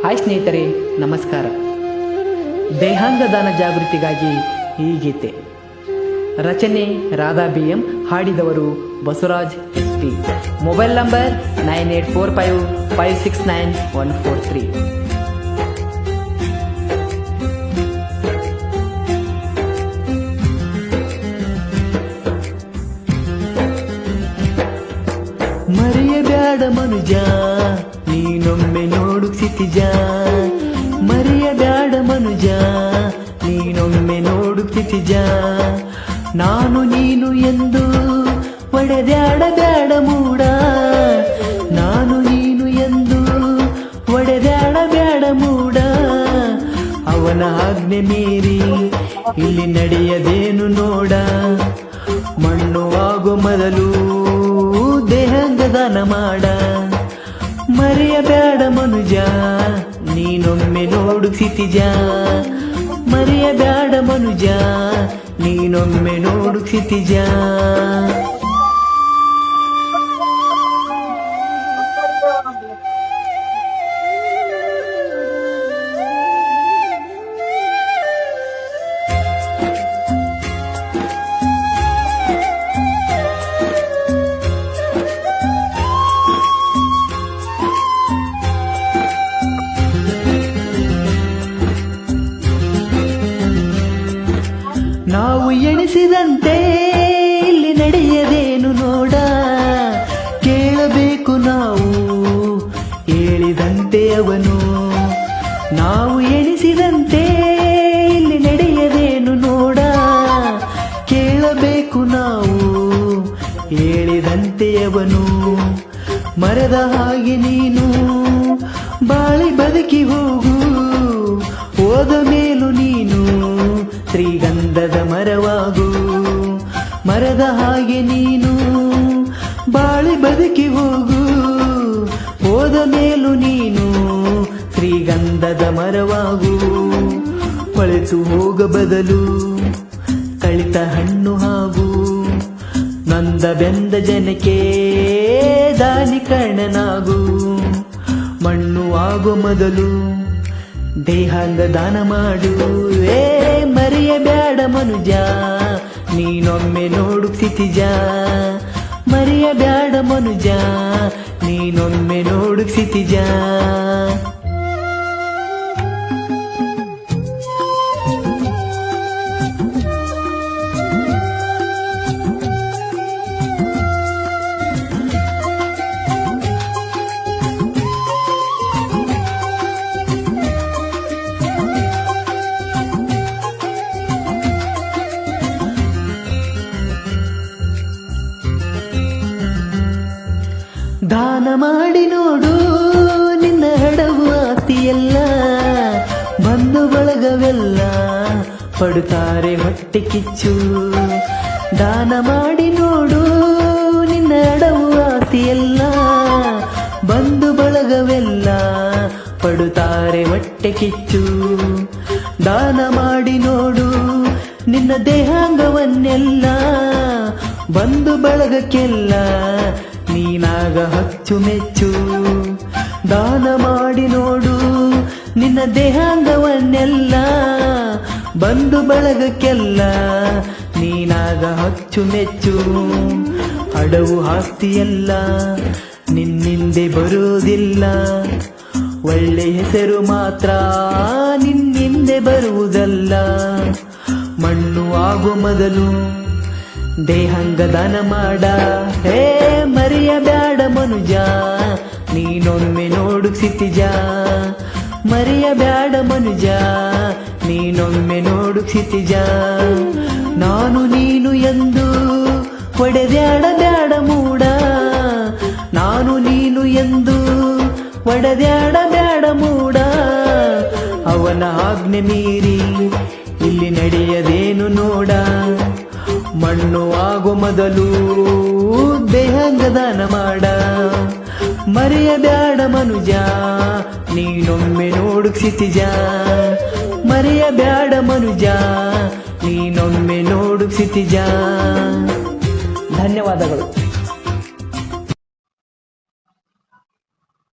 Hi ಸ್ನೇಹಿತರೆ, ನಮಸ್ಕಾರ. ದೇಹಾಂಗ ದಾನ ಜಾಗೃತಿಗಾಗಿ ಈ ಗೀತೆ. ರಚನೆ ರಾಧಾ BM, ಹಾಡಿದವರು ಬಸವರಾಜ್ ST. Mobile number 9845569143. ಮರೆಯಬ್ಯಾಡ ಮನುಜ, ನೀನೊಮ್ಮೆ ನೋಡು ಕ್ಷಿತಿಜ. ಮರೆಯಬ್ಯಾಡ ಮನುಜ, ನೀನೊಮ್ಮೆ ನೋಡು ಕ್ಷಿತಿಜ. ನಾನು ನೀನು ಎಂದು ಒಡೆದಾಡಬ್ಯಾಡ ಮೂಡ. ನಾನು ನೀನು ಎಂದು ಒಡೆದಾಡಬ್ಯಾಡ ಮೂಡ. ಅವನ ಆಜ್ಞೆ ಮೀರಿ ಇಲ್ಲಿ ನಡೆಯದೇನು ನೋಡ. ಮಣ್ಣು ಆಗೋ ಮೊದಲು ದೇಹಾಂಗ ದಾನ ಮಾಡ. ಮರೆಯಬ್ಯಾಡ ಮನುಜ, ನೀನೊಮ್ಮೆ ನೋಡು ಕ್ಷಿತಿಜ. ಮರೆಯಬ್ಯಾಡ ಮನುಜ, ನೀನೊಮ್ಮೆ ನೋಡು ಕ್ಷಿತಿಜ. ನಾವು ಎಣಿಸಿದಂತೆ ಇಲ್ಲಿ ನಡೆಯದೇನು ನೋಡ. ಕೇಳಬೇಕು ನಾವು ಹೇಳಿದಂತೆ ಅವನು. ನಾವು ಎಣಿಸಿದಂತೆ ಇಲ್ಲಿ ನಡೆಯದೇನು ನೋಡ. ಕೇಳಬೇಕು ನಾವು ಹೇಳಿದಂತೆ ಅವನು. ಮರದ ಹಾಗೆ ನೀನು ಬಾಳಿ ಬದುಕಿ ಹೋಗು. ಹೋದ ಮೇಲೂ ನೀನು ಶ್ರೀಗಂಧದ ಮರವಾಗು. ಮರದ ಹಾಗೆ ನೀನು ಬಾಳಿ ಬದುಕಿ ಹೋಗು. ಹೋದ ಮೇಲೂ ನೀನು ಶ್ರೀಗಂಧದ ಮರವಾಗು. ಕೊಳೆತು ಹೋಗ ಬದಲು ಕಳಿತ ಹಣ್ಣು ಹಾಗೂ ನಂದ ಬೆಂದ ಜನಕ್ಕೆ ದಾನಿ ಕರ್ಣನಾಗು. ಮಣ್ಣು ಆಗೋ ಮೊದಲು ದೇಹಾಂಗ ದಾನ ಮಾಡು. ಮರೆಯಬ್ಯಾಡ ಮನುಜ, ನೀನೊಮ್ಮೆ ನೋಡು ಕ್ಷಿತಿಜ. ಮರೆಯಬ್ಯಾಡ ಮನುಜ, ನೀನೊಮ್ಮೆ ನೋಡು ಕ್ಷಿತಿಜ. ದಾನ ಮಾಡಿ ನೋಡು ನಿನ್ನ ಹಡವು ಆಸ್ತಿಯೆಲ್ಲ. ಬಂಧು ಬಳಗವೆಲ್ಲ ಪಡುತ್ತಾರೆ ಹೊಟ್ಟೆ ಕಿಚ್ಚು. ದಾನ ಮಾಡಿ ನೋಡು ನಿನ್ನ ಹಡವು ಆಸ್ತಿಯೆಲ್ಲ. ಬಂಧು ಬಳಗವೆಲ್ಲ ಪಡುತ್ತಾರೆ ಹೊಟ್ಟೆ ಕಿಚ್ಚು. ದಾನ ಮಾಡಿ ನೋಡು ನಿನ್ನ ದೇಹಾಂಗವನ್ನೆಲ್ಲ. ಬಂಧು ಬಳಗಕ್ಕೆಲ್ಲ ನೀನಾಗ ಅಚ್ಚುಮೆಚ್ಚು. ದಾನ ಮಾಡಿ ನೋಡು ನಿನ್ನ ದೇಹಾಂಗವನ್ನೆಲ್ಲ. ಬಂಧು ಬಳಗಕ್ಕೆಲ್ಲ ನೀನಾಗ ಅಚ್ಚುಮೆಚ್ಚು. ಅಡವು ಆಸ್ತಿಯೆಲ್ಲ ನಿನ್ನಿಂದೆ ಬರುವುದಿಲ್ಲ. ಒಳ್ಳೆ ಹೆಸರು ಮಾತ್ರ ನಿನ್ನಿಂದೆ ಬರುವುದಲ್ಲ. ಮಣ್ಣು ಆಗೋ ಮೊದಲು ದೇಹಾಂಗ ದಾನ ಮಾಡ. ಮರೆಯಬ್ಯಾಡ ಮನುಜ, ನೀನೊಮ್ಮೆ ನೋಡು ಕ್ಷಿತಿಜ. ಮರೆಯಬ್ಯಾಡ ಮನುಜ, ನೀನೊಮ್ಮೆ ನೋಡು ಕ್ಷಿತಿಜ. ನಾನು ನೀನು ಎಂದು ಒಡೆದಾಡಬ್ಯಾಡ ಮೂಡ. ನಾನು ನೀನು ಎಂದು ಒಡೆದಾಡಬ್ಯಾಡ ಮೂಡ. ಅವನ ಆಜ್ಞೆ ಮೀರಿ ಇಲ್ಲಿ ನಡೆಯದೇನು ನೋಡ. ಮಣ್ಣು ಆಗೋ ಮೊದಲು ದೇಹಾಂಗ ದಾನ ಮಾಡ. ಮರೆಯಬ್ಯಾಡ ಮನುಜ, ನೀನೊಮ್ಮೆ ನೋಡು ಕ್ಷಿತಿಜ. ಮರೆಯಬ್ಯಾಡ ಮನುಜ, ನೀನೊಮ್ಮೆ ನೋಡು ಕ್ಷಿತಿಜ. ಧನ್ಯವಾದಗಳು.